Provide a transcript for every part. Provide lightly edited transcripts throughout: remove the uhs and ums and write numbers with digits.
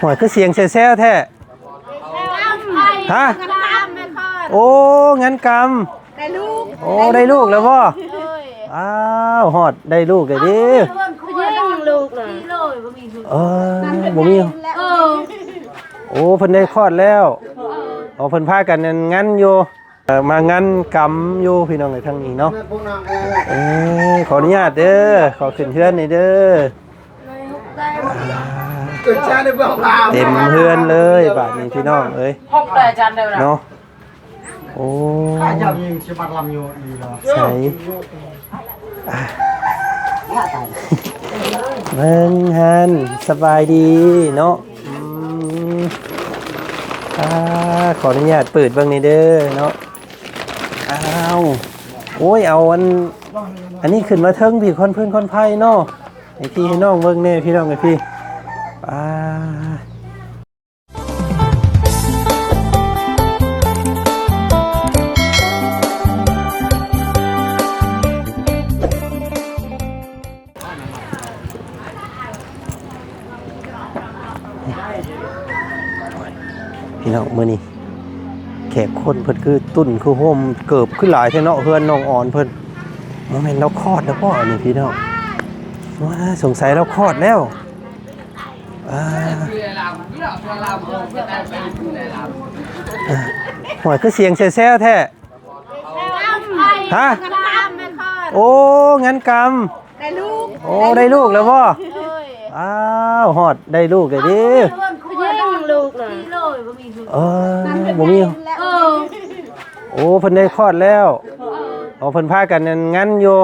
หัวคือเสียงแซ่ๆแท้ฮะโอ้งั้นกรรมได้ลูกโอ้ได้ลูกแล้วพ่ออ้าวหอดได้ลูกเลยดิลูกเลยบ่มีโอ้เพิ่นได้คลอดแล้วเอาเพิ่นพากันงั้นอยู่มางั้นกรรมอยู่พี่น้องในทางนี้เนาะขออนุญาตเด้อขอขึ้นเฮือนนี่เด้อเต็มเฮือนเลยบาดนี้พี่น้องเอ้ยเนาะโอ้ใช่เบิ่งหันสบายดีเนาะขออนุญาตเปิดเบิ่งนี่เด้อเนาะอ้าวโอ้ยเอาอันนี้ขึ้นมาเทิงพี่คนเพื่อนคนไพ่เนาะไอพี่ให้น้องเบิ่งแน่พี่น้องไอพี่พี่น้องมื้อนี้แขกคนเพิ่นคือตุ่นคือโฮมเกิบขึ้นหลายแท้เนาะเฮือนน้องอ่อนเพิ่นบ่แม่นเราคลอดแล้วบ่อันนี้พี่น้องว่าสงสัยเราคลอดแล้วหัวคือเสียงแซ่ๆแท้ฮะโอ้งั้นกรรมได้ลูกโอ้ได้ลูกแล้วบ่อ้าวฮอดได้ลูกเลยดิลูกเลยบ่มีโอ้เพิ่นได้คลอดแล้วเอาเพิ่นพากันงั้นอยู่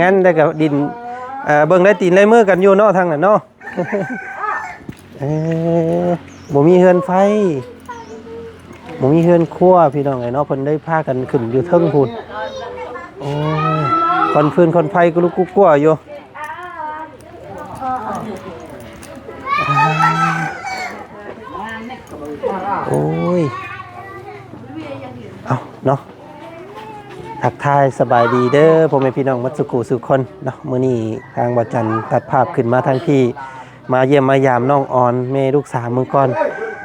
งั้นได้กับดินเบิ่งได้ตีนได้มือกันอยู่เนาะทางนั้นเนาะบ่มีเฮือนไฟบ่มีเฮือนครัวพี่น้องไอ้เนาะเพิ่นได้พากันขึ้นอยู่เทิงพุ่นโอ้คนฟืนคนไฟก็ลุกกลัวอยู่โอ้ยเอาเนาะทักทายสบายดีเด้อพ่อแม่พี่น้องมัตสุกุสุคนเนาะมื้อนี้ทางบ่จันตัดภาพขึ้นมาทางที่มาเยี่ยมมายามน้องอ่อนแม่ลูก3มื้อก่อน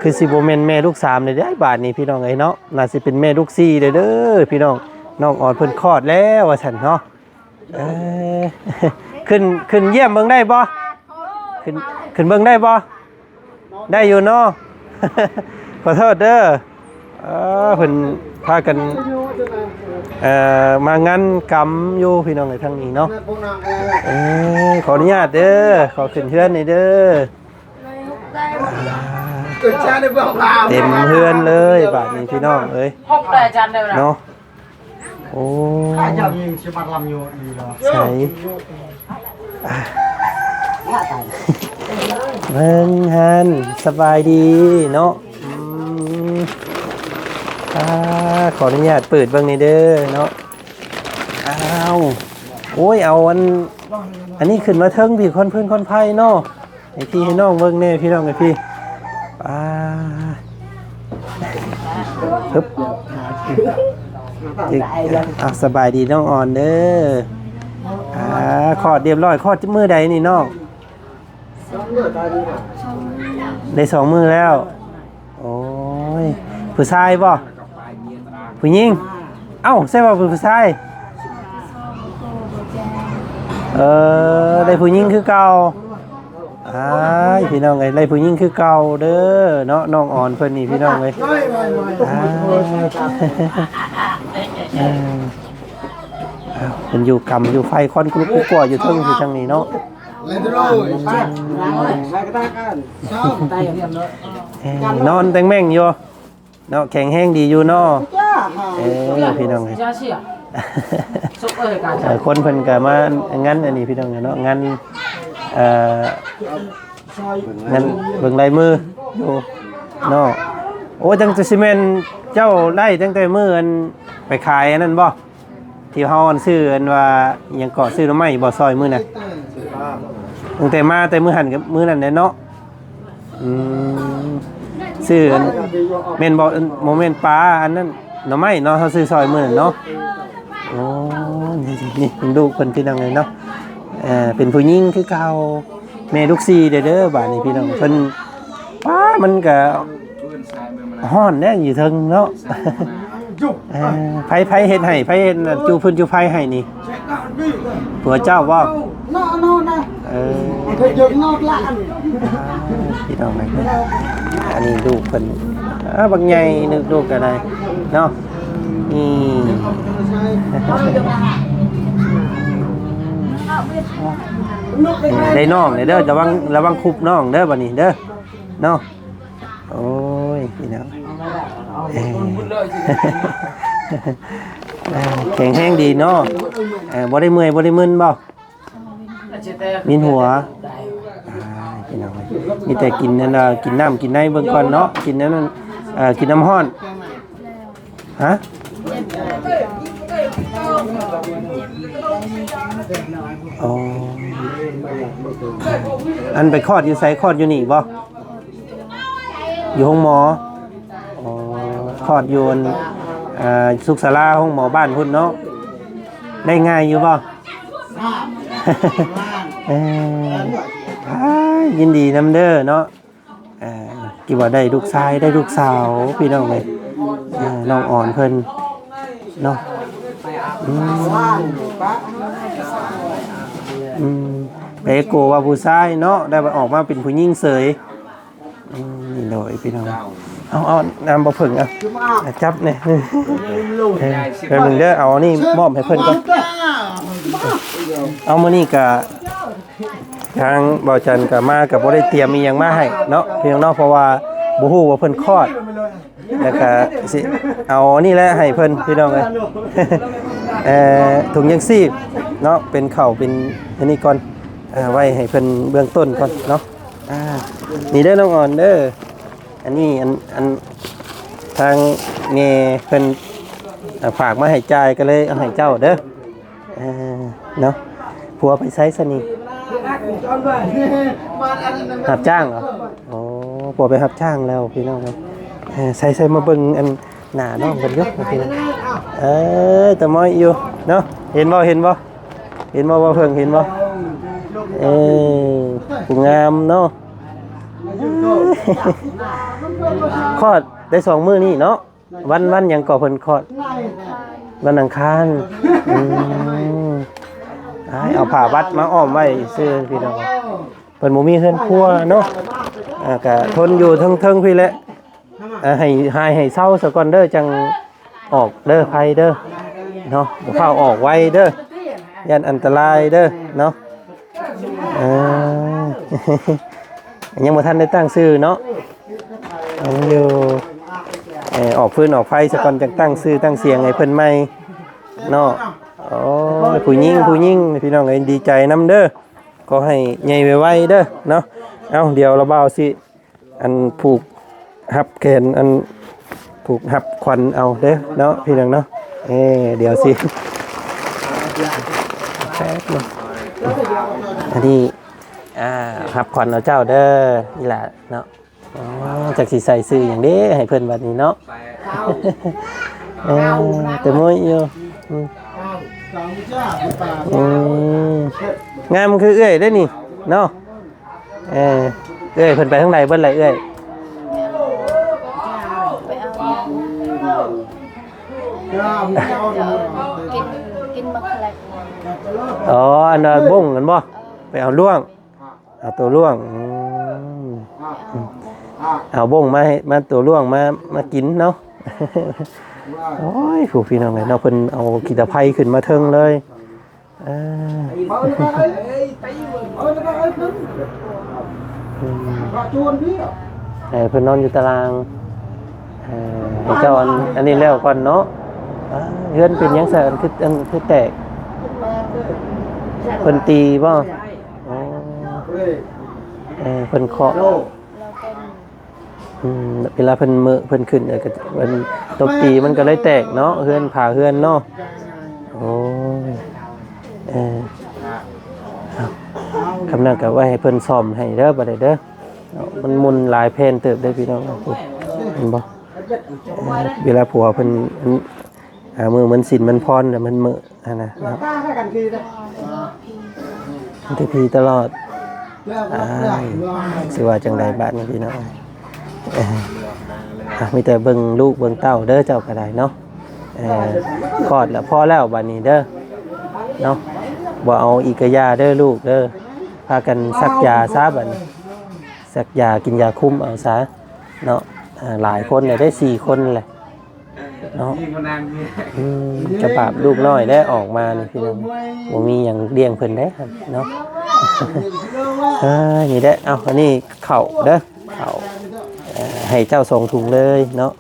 คือสิบ่แม่นแม่ลูก3เด้อบาดนี้พี่น้องเอ้ยเนาะน่าสิเป็นแม่ลูก4เด้อพี่น้องน้องอ่อนเพิ่นคลอดแล้วว่าซั่นเนาะขึ้นเยี่ยมเบิ่งได้บ่ขึ้นเบิ่งได้บ่ได้อยู่เนาะขอโทษเด้อเพิ่นพากันมางานกรรมอยู่พี่น้องในทางนี้เนาะขออนุญาตเด้อขอขึ้นเฮือนนี่เด้อเต็มเฮือนเลยบาดนี้พี่น้องเอ้ยเนาะโอ้ใช่เบิ่งหันสบายดีเนาะขออนุญาตเปิดเบิ่งนี่เด้อเนาะอ้าวโอ้ยเอาอันนี้ขึ้นมาเทิงพี่คนเพื่อนคนไพ่เนาะไอพี่ให้น้องเบิ่งแน่พี่น้องไอพี่ปึ๊บสบายดีน้องอ่อนเด้อคลอดเรียบร้อยคลอดมื้อใดนี่น้องได้2 มื้อแล้วโอ้ยผู้ชายบ่ผู้หญิงเอ้าใช่ว่าผู้ชายได้ผู้หญิงคือเก่าพี่น้องไงได้ผู้หญิงคือเก่าเด้อเนาะน้องอ่อนเพิ่นนี่พี่น้องเอ้ยเพิ่นอยู่กำอยู่ไฟคอนกรุ๊กกลัวอยู่เทิงอยู่ทางนี้เนาะนอนแต่งแม่งอยู่เนาะแข็งแห้งดีอยู่เนาะพี่น้องคนเพิ่นก็มางั้นอันนี้พี่น้องเนาะงั้นงั้นเบิ่งลายมือดูเนาะโอ้จังซีเมนเจ้าไล่ตั้งแต่มืออันไปขายอันนั้นบ่ที่เฮาอันซื้ออันว่ายังเกาะซื้อหน่อไม้บ่ซอยมือน่ะตั้งแต่มาแต่มือหันกับมือนั่นแหละเนาะซื้อเมนบอกโมเมนต์ปลาอันนั้นหน่อไม้เนาะเขาซื้อซอยมือเนาะโอ้นี่ดูคนที่ดังเลยเนาะเป็นผู้หญิงคือเก่า แม่ลูก4เด้อบ้านนี้พี่น้องเพิ่นป้ามันก็ฮ้อนแน่อยู่เทิงเนาะไผเฮ็ดให้ไผเฮ็ดจูพื้นจูไผให้นี่ผัวเจ้าบ่ no nè เคยdựng nốt lạ พี่น้องไหมอันนี้ลูกเพิ่นบางใหญ่นึกลูกก็ได้เนาะนี่ได้น้องเด้อระวังคุบน้องเด้อบัดนี้เด้อเนาะโอ้ยพี่น้องแข็งแรงดีเนาะบ่ได้เมื่อยบ่ได้มึนบ่มีหัวพี่น้องมีแต่กินนั่นกินน้ำกินในเบิ่งก่อนเนาะกินนั้นกินน้ำร้อนฮะอ๋ออันไปคลอดอยู่ไสคลอดอยู่นี่บ่อยู่ห้องหมออ๋อคลอดอยู่สุขศาลาห้องหมอบ้านพุ่นเนาะได้ง่ายอยู่บ่ยินดีนำเด้อเนาะกี่ว่าได้ลูกชายได้ลูกสาวพี่น้องเลยน้องอ่อนเพิ่นเนาะไปโกว่าผู้ชายเนาะได้ออกมาเป็นผู้หญิงเสยนี่เลยพี่น้องเอาน้ำบะผึ่งจับเนี่ยเดี๋ยวมึงเด้อเอานี่มอบให้เพิ่นก่อนเอามานี่กะทางบ่าวจันกับมากับบ่ได้เตรียมมีหยังมาให้เนาะเพียงเนาะเพราะว่าบ่ฮู้ว่าเพิ่นคลอดแล้วก็สิเอานี่แหละให้เพิ่นพี่น้องเอ้ยถุงยังชีพเนาะเป็นข้าวเป็นอันนี้ก่อนไว้ให้เพิ่นเบื้องต้นก่อนเนาะนี่เด้อน้องอ่อนเด้ออันนี้อันทางเงเพิ่นฝากมาให้จ่ายก็เลยเอาให้เจ้าเด้อเนาะผัวไปไสซะนี่รับจ้างเหรออ๋อผัวไปรับจ้างแล้วพี่น้องครับใส่มาเบิ่งอันหน้าน้องกันยกพี่น้องตะม้อยอยู่เนาะเห็นบ่บ่เพิ่งเห็นบ่ผู้งามเนาะคลอดได้2 มื้อนี่เนาะวันหยังก่อเพิ่นคลอดวันอังคารเอาผ้าวัดมาอ้อมไว้ซื้อพี่น้องเพิ่นบ่มีเฮือนครัวเนาะก็ทนอยู่เทิงๆพี่แหละให้เซาซะก่อนเด้อจังออกเด้อไผเด้อเนาะบ่เข้าออกไวเด้อย่านอันตรายเด้อเนาะยังบ่ทันได้ตั้งชื่อเนาะอยู่ออกฟืนออกไฟซะก่อนจังตั้งชื่อตั้งเสียงให้เพิ่นใหม่เนาะโอ้ผู้หญิงพี่น้องเอ้ยดีใจนำเด้อก็ให้ใหญ่ไวๆเด้อเนาะเอาเดี๋ยวเราเบาสิอันผูกหับแขนอันผูกหับขวัญเอาเด้อเนาะพี่น้องเนาะเดี๋ยวสิแป๊บนึงอันนี้หับขวัญเอาเจ้าเด้อนี่แหละเนาะจากสิใส่ซื้ออย่างนี้ให้เพิ่นบัดนี้เนาะแต่มื้ออยู่งามคือเอ้ยได้นี่เนาะเอ้ยเพิ่นไปทางใดเบิ่นไหลเอ้ยกินบักแหลก อ๋ออันนั้นบ้งกันบ่ไปเอาล่วงเอาตัวล่วงเอาบ้งมาตัวล่วงมากินเนาะโอ้ยผู้พี่น้องเลยเนาะเพิ่นเอากีตาร์ไผ่ขึ้นมาเทิงเลยเพิ่นนอนอยู่ตารางให้เจ้าอันนี้แล้วก่อนเนาะเฮือนเป็นยังไงคือแตกเพิ่นตีบ่เพิ่นเคาะเวลาเพิ่นมือเพิ่นขึ้นก็เพิ่นตบตีมันก็เลยแตกเนาะเฮือนผ่าเฮือนเนาะโอ้ยคำนั้นก็ไว้ให้เพิ่นซ่อมให้เด้อบ่ได้เด้อมันมุนหลายแผ่นเติบได้พี่น้องเห็นบ่เวลาผัวเพิ่นมือมันสินมันพรแต่มันมือนะครับมันจะพีตลอด สิว่าจังไดบ้านพี่น้องมีแต่เบิ่งลูกเบิ่งเต้าเด้อเจ้าก็ได้เนาะคลอดแล้วพอแล้วบัดนี้เด้อเนาะบ่เอาอีกยาเด้อลูกเด้อพากันซักยาซะบัดนี้ซักยากินยาคุมเอาซะเนาะหลายคนเนี่ยได้4คนแหละเนาะจะปราบลูกน้อยได้ออกมานี่พี่น้องบ่มีหยังเลี้ยงเพิ่นได้ครับเนาะนี่ได้เอาอันนี้ข้าวเด้อข้าวให้เจ้าส่งถุงเลยเนาะ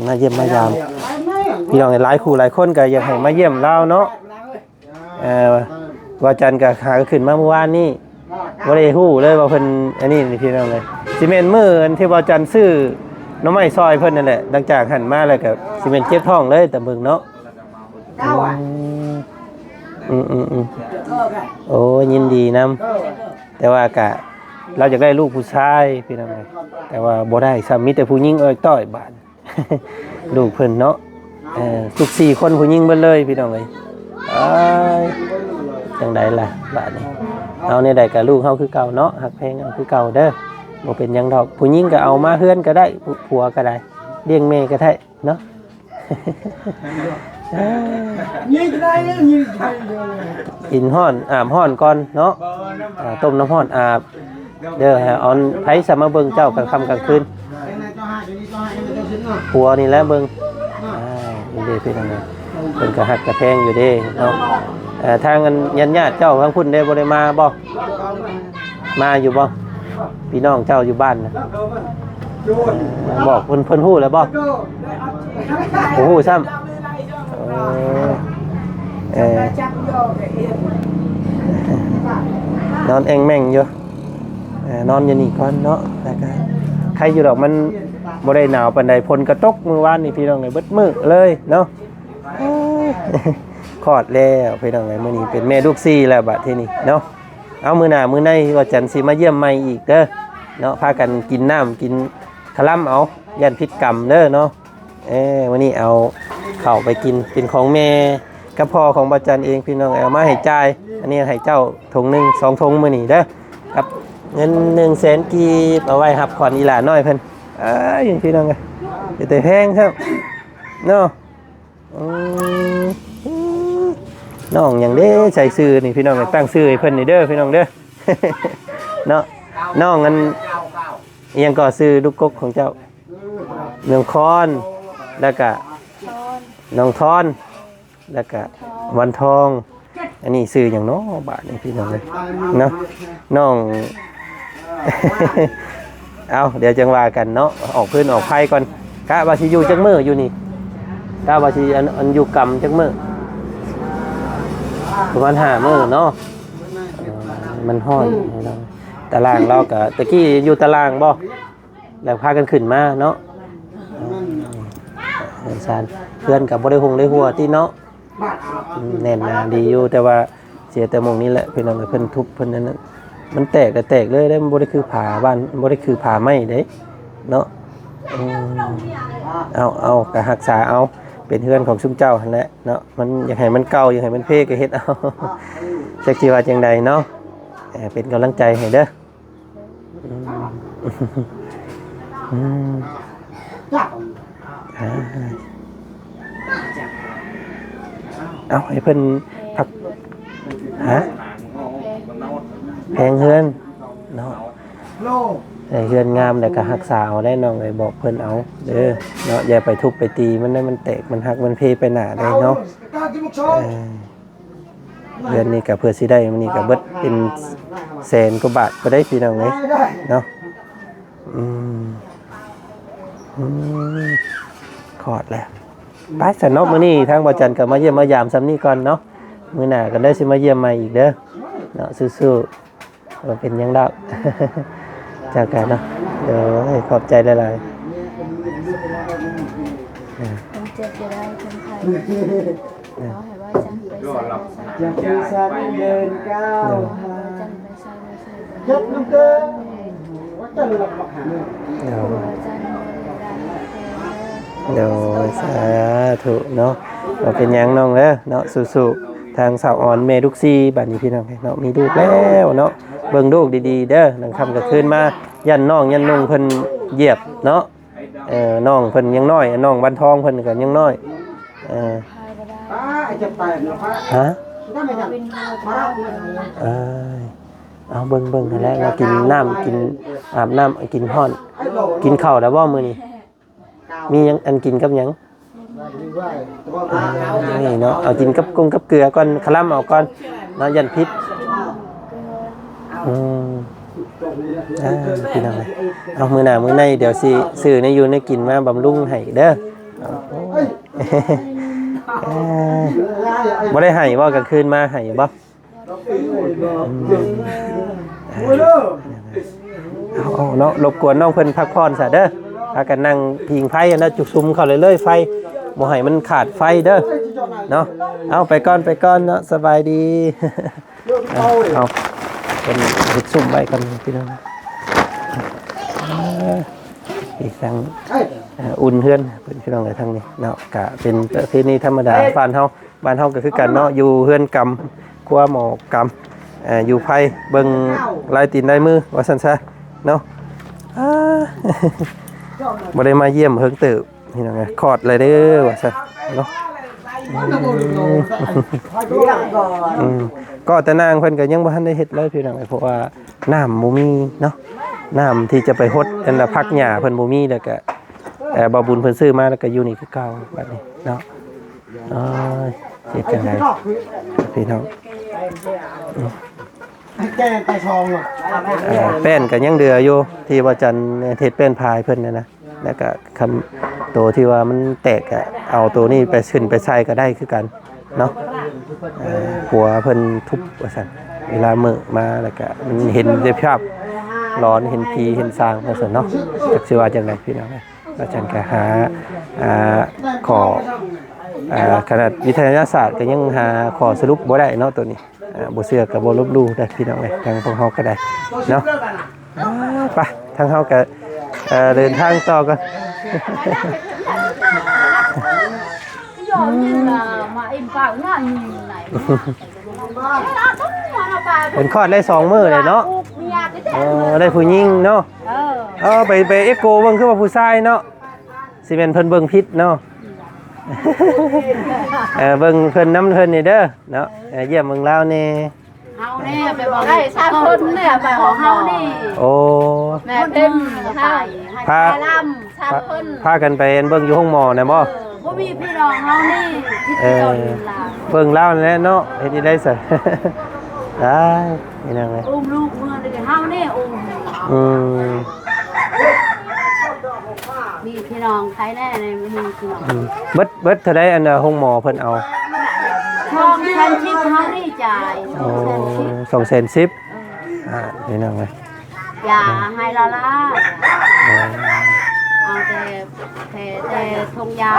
มาเยี่ยมมายามพี่น้องหลายคู่หลายคนก็อยากให้มาเยี่ยมเราเนาะว่าจันก็หาขึ้นมาเมื่อวานนี้บ่ได้ฮู้เลยว่าเพิ่นอันนี้นี่พี่น้องเลยสิเมนมื้ออันที่ว่าจันซื้อน้ำไม้ซอยเพิ่นนั่นแหละหลังจากหันมาแล้วก็สิเมนเจ็บท้องเลยแต่เบิ่งเนาะโอ้ยินดีนํแต่ว่ากะเราอยากได้ลูกผู้ชายพี่น้องเลยแต่ว่าบ่ได้ซ้ำมีแต่ผู้หญิงเอ้ยต้อยบาด ลูกเพิ่นเนาะทุก4คนผู้หญิงเบิดเลยพี่น้องเอ้ยจังไดล่ะบาดนี้เอาในใดกับลูกเฮาคือเก่าเนาะฮักแพงเอาคือเก่าเด้อบ่เป็นหยังดอกผู้หญิงก็เอามาเฮือนก็ได้ผัวก็ได้เลี้ยงแม่ก็ได้เนาะ กินฮ้อนอาบฮ้อนก่อนเนาะต้มน้ำฮ้อนอาบเด้อให้ออนไผสมาเบิ่งเจ้ากลางค่ำกลางคืนผัวนี่แหละเบิ่งนี่เด้พี่น้องเอ้ยเพิ่นก็ฮักก็แพงอยู่เด้เนาะทางญาติเจ้าทางพุ่นได้บ่ได้มาบ่มาอยู่บ่พี่น้องเจ้าอยู่บ้านนะบอกเพิ่นฮู้แล้วบ่ฮู้ซ้ำนอนแองแม่งอยู่นอนอยู่นี่ก่อนเนาะแล้วก็ใครอยู่ดอกมันบ่ได้หนาวปานใดฝนก็ตกมื้อวานนี่พี่น้องเอ้ยเบิดมื้อเลยเนาะคลอดแล้วพี่น้องเอ้ยมื้อนี้เป็นแม่ลูก4แล้วบัดทีนี้เนาะเอามื้อหน้ามื้อในว่าจันทร์สิมาเยี่ยมใหม่อีกเด้อเนาะพากันกินน้ำกินขะล่ำเอายันพิษกรรมเด้อเนาะวันนี้เอาเข้าไปกินเป็นของแม่กับพ่อของบ่จันเองพี่น้องเอามาให้จ่ายอันนี้ให้เจ้าถุงนึง2ถุงมื้อนี้เด้อกับเงิน100,000กีบเอาไว้รับขวัญอีหลาน้อยเพิ่นพี่น้องเอ้ยแต่แพงครับเนาะน้องอย่างเด้ใส่ซื้อนี่พี่น้องตั้งซื้อให้เพิ่นนี่เด้อพี่น้องเด้อ เนาะน้องอันยังก่อซื้อลูกกกของเจ้าเมืองคอนแล้วก็น้องทอนแล้วก็วันทองอันนี้ซื้ออย่างน้อบาทนี่พี่น้องเลยเนาะน้อง เอาเดี๋ยวจังว่ากันเนาะออกพื้นออกไพ่ก่อนกะบาชิอยู่จังมืออยู่นี่กะบาชิอันอยู่กำจังมือประมาณ5 มื้อเนาะมันห้อนตารางเราก็ตะกี้อยู่ตารางบ่แล้วพากันขึ้นมาเนาะซานเพื่อนกับบ่ได้หงได้หัวที่เนาะแน่นหนาดีอยู่แต่ว่าเสียแต่มงนี้แหละเพิ่นเอาเพิ่นทุบเพิ่นนั้นมันแตกก็แตกเลยได้มันบ่ได้คือผาบ้านบ่ได้คือผาไม้เด้เนาะเอาก็รักษาเอาเป็นเฮือนของซุมเจ้าหั่นแหละเนาะมันอยากให้มันเก่าอยากให้มันเพ่ก็เฮ็ดเอาจักสิว่าจังใดเนาะเป็นกำลังใจให้เด้อเอาให้เพิ่นพักแพงเฮือนเนาะเฮือนงามแต่ก็รักษาเอาได้น้องเลยบอกเพิ่นเอาเด้อเนาะอย่าไปทุบไปตีมันได้มันแตกมันหักมันเพไปหน้าได้เนาะเดือนนี้ก็เพื่อสิได้มันนี่ก็เบิดเป็น100,000 กว่าบาทก็ได้พี่น้องเลยเนาะขอดแล้วไปสนอกมื้อนี้ทางบ่จันก็มาเยี่ยมมายามซ้ำนี้ก่อนเนาะมื้อหน้าก็ได้สิมาเยี่ยมใหม่อีกเด้อเนาะสู้ๆว่าเป็นหยังดอกจากกันเนาะเดี๋ยวให้ขอบใจหลายๆคนเจ็บจะได้คนไทยขอให้ว่าจันไปใส่จะมีสันเดินก้าว จันไปใส่ยัดน้ำเกินว่าจะหลับหาเดี๋ยวสาธุเนาะเราเป็นยังน้องเด้อเนาะสู้ๆทางสาวอ่อนเมดุกซีบัดนี้พี่น้องเนาะมีลูกแล้วเนาะ เบิ่งลูกดีๆเด้อนังค่ำก็คืนมายันน้องยันนุ่งเพิ่นเหยียบเนาะน้องเพิ่นยังน้อยน้องบ้านทองเพิ่นก็ยังน้อยพายก็ได้ จะไปนะพระ ฮะ ถ้าไม่ทำ เป็นพา เอาเบิ่งๆกันแล้วมากินน้ำกินอาบน้ำกินฮ้อนกินข้าวแล้วบ่มื้อนี้มีหยังอันกินกับหยังนี่เนาะเอากินกับกุ้งกับเกลือก่อนคลั่มเอาก่อนเนาะยันพิษพี่น้องเอามื้อหน้ามื้อในเดี๋ยวสิซื้อในอยู่ในกินมาบำรุงให้เด้อบ่ได้ให้บ่กลางคืนมาให้บ่เอาเนาะรบกวนน้องเพิ่นพักผ่อนซะเด้อพากันนั่งพิงไฟนะจุกซุมเข้าเลยไฟบ่ให้มันขาดไฟเด้อเนาะเอาไปก่อนเนาะสบายดีเอาเป็นเฮ็ดซุ่มไว้กันพี่น้องอีกทางอุ่นเฮือนเพิ่นพี่น้องทางนี้เนาะก็เป็นประเพณีธรรมดาบ้านเฮาก็คือกันเนาะอยู่เฮือนกรรมครัวหมอกรรมอยู่ไผเบิ่งลายตีนลายมือว่าซั่นซะเนาะบ่ได้มาเยี่ยมเฮิงตึกพี่น้องคอดเลยเด้อว่าซั่นเนาะก็แต่นางเพิ่นก็ยังบ่ทันได้เฮ็ดเลยพี่น้องเพราะว่าน้ำบ่มีเนาะน้ำที่จะไปฮดอันละพักหญ้าเพิ่นบ่มีแล้วก็บ่บุญเพิ่นซื้อมาแล้วก็อยู่นี่คือเก่าบัดนี้เนาะเฮ็ดจังได๋พี่น้องแก้ไปทองอ่ะแป้นก็ยังเดืออยู่ที่ว่าจันเฮ็ดแป้นพายเพิ่นนะแล้วก็คำตัวที่ว่ามันแตกก็เอาตัวนี้ไปขึ้นไปใส่ก็ได้คือกันเนาะหัวเพิ่นทุบว่าซั่นเวลามื้อมาแล้วก็มันเห็นได้ภาพร้อนเห็นผีเห็นสร้างว่าซั่นเนาะจักสิว่าจังได๋พี่น้องว่าจันก็หาขอขนาดวิทยาศาสตร์ก็ยังหาข้อสรุปบ่ได้เนาะตัวนี้บ่เชื่อก็บ่ลบหลู่ได้พี่น้องทางพวกเฮาก็ได้เนาะไปทางเฮาก็เดินทางต่อกันเป็นคลอดได้2มื้อเลยเนาะได้ผู้หญิงเนาะไปเอ็กโกเบิ่งคือว่าผู้ชายเนาะสิแม่นเพิ่นเบิ่งผิดเนาะเบิ่งเพิ่นน้ำเพิ่นนี่เด้อเนาะเยี่ยมเบิ่งลาวนี่เฮานี่ไปบอกได้3คนเนี่ยไปของเฮานี่โอ้แม่เต็มไปให้ไปลำ3คนพากันไปเบิ่งอยู่ห้องหมอน่ะบ่บ่มีพี่น้องเฮานี่พี่น้องลาวเบิ่งลาวนั่นแหละเนาะเฮ็ดได้ซะได้นี่นั่นเลยอุ้มลูกเมื่อเดี๋ยวเฮานี่อุ้มมีพี่น้องใครแน่ในมีพี่น้องเบิดเท่าใดอันห้องหมอเพิ่นเอาช่องแทนชิปเฮานี่จ่าย210,000นี่นั่นเลยอย่าให้ละล่ะเอาแต่ทงยา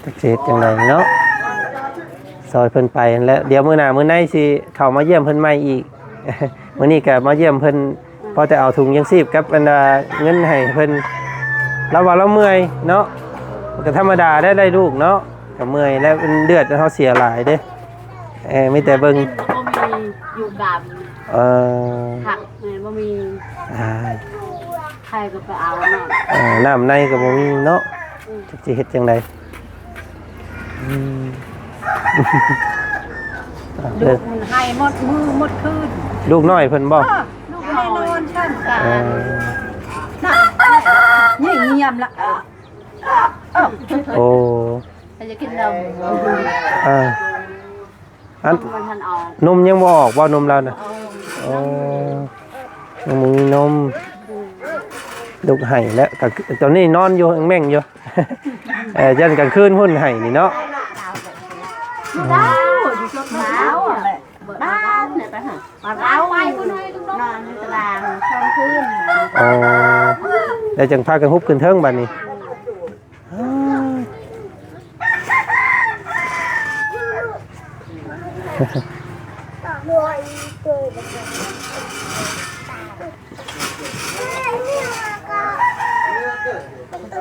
จักเฮ็ดจังได๋เนาะซอยเพิ่นไปแล้วเดี๋ยวมื้อหน้ามื้อในสิเข้ามาเยี่ยมเพิ่นใหม่อีกมื้อนี้ก็มาเยี่ยมเพิ่นพอแต่เอาถุงยังชีพกับบรรดาเงินให้เพิ่นเราว่าเราเมื่อยเนาะก็ธรรมดาได้ลูกเนาะก็เมื่อยแล้วเป็นเดือดเฮาเสียหลายเด้มีแต่เบิ่งบ่มีอยู่กับผักบ่มีใครก็ไปเอาเนาะน้ำในก็บ่มีเนาะจักสิเฮ็ดจังได๋ลูกมันให้หมดมือหมดคืนลูกน้อยเพิ่นบ่ลูกแน่นอนท่านนี่เงียบละโอ้จะกินนมอันนมยังบ่ออกบ่นมเราน่ะยังบ่มีนมลูกให้แล้วก็ตอนนี้นอนอยู่แม่งอยู่ยันกลางคืนพุ่นให้นี่เนาะบ้านเนี่ยไปหาเอาไว้คุณให้ลูกนอนในตารางช่องคืนแล้วจังพากันฮุบขึ้นเทิงบัดนี้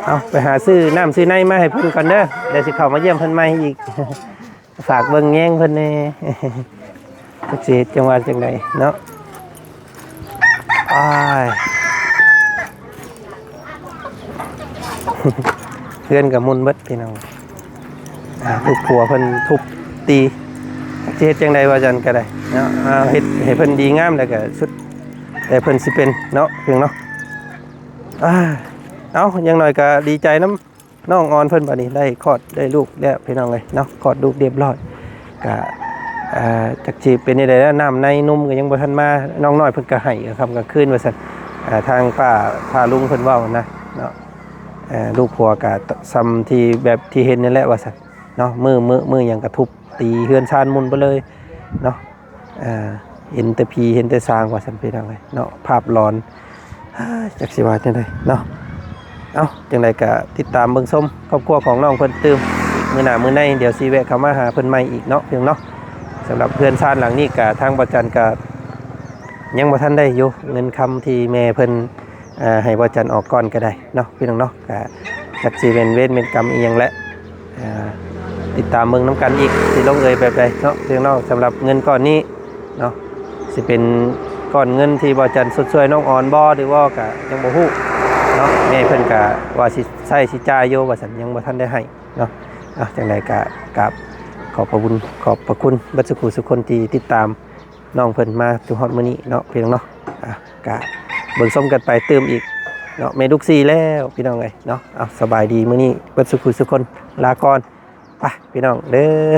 เอาไปหาซื้อน้ำซื้อในมาให้เพิ่นก่อนเด้อเดี๋ยวสิเข้ามาเยี่ยมเพิ่นใหม่อีกฝากเบิ่งแย่งเพิ่นแน่ จักสิเฮ็ดจังหวัดจังไดเนาะอ้าย เพื่อนกับมุนเบิดพี่น้องทุกผัวเพิ่นทุบตีเฮ็ดจังไดว่าจันก็ได้เนาะเฮ็ดให้เพิ่นดีงามแล้วก็สุดแต่เพิ่นสิเป็นเนาะเพียงเนาะเอาอย่างน้อยก็ดีใจน้ำน้องออนเพิ่นบัดนี้ได้คลอดได้ลูกแล้วพี่น้องเลยเนาะคลอดลูกเรียบร้อยก็จักสิเป็นจังไดแล้วน้ำในนุ่มก็ยังบ่ทันมาน้องน้อยเพิ่นก็ให้ครับก็คืนว่าซั่นทางป้าพาลุงเพิ่นเว้านะเนาะลูกผัวก็ซ้ำที่แบบที่เห็นนี่แหละว่าซั่นเนาะมือหยังกระทุบตีเฮือนชานมุนไปเลยเนาะเห็นแต่ผีเห็นแต่สร้างว่าซั่นพี่น้องเลยเนาะภาพหลอนจักสิว่าจังไดเนาะเอาจังไดก็ติดตามเบิ่งชมครอบครัวของน้องเพิ่นตื่มมื้อหน้ามื้อในเดี๋ยวสิแวะเข้ามาหาเพิ่นใหม่อีกเนาะเพียงเนาะสำหรับเพื่อนชานหลังนี้ก็ทางบ่จันก็ยังบ่ทันได้อยู่เงินคำที่แม่เพิ่นให้บ่จันออกก่อนก็ได้เนาะพี่น้องเนาะก็จักสิเป็นเวรเป็นกรรมอีหยังแหละติดตามเบิ่งนํกันอีกสิลงเอยแบบใดเนาะพี่น้องสำหรับเงินก้อนนี้เนาะสิเป็นก้อนเงินที่บ่จันสดช่วยน้องอ่อนบ่หรือว่าก็ยังบ่ฮู้เนาะแม่เพิ่นก็ว่าสิใช้สิจ่ายอยู่ว่าซั่นยังบ่ทันได้ให้เนาะจังไดก็กราบขอบพระคุณบัดสุขุสุคนที่ติดตามน้องเพิ่นมาจนฮอดมื้อนี้เนาะพี่น้องเนาะก็เบิ่งชมกันไปเติมอีกเนาะเมดุกซีแล้วพี่น้องเอ้ยเนาะสบายดีมื้อนี้บัดสุขุสุคนลาก่อนไปพี่น้องเด้อ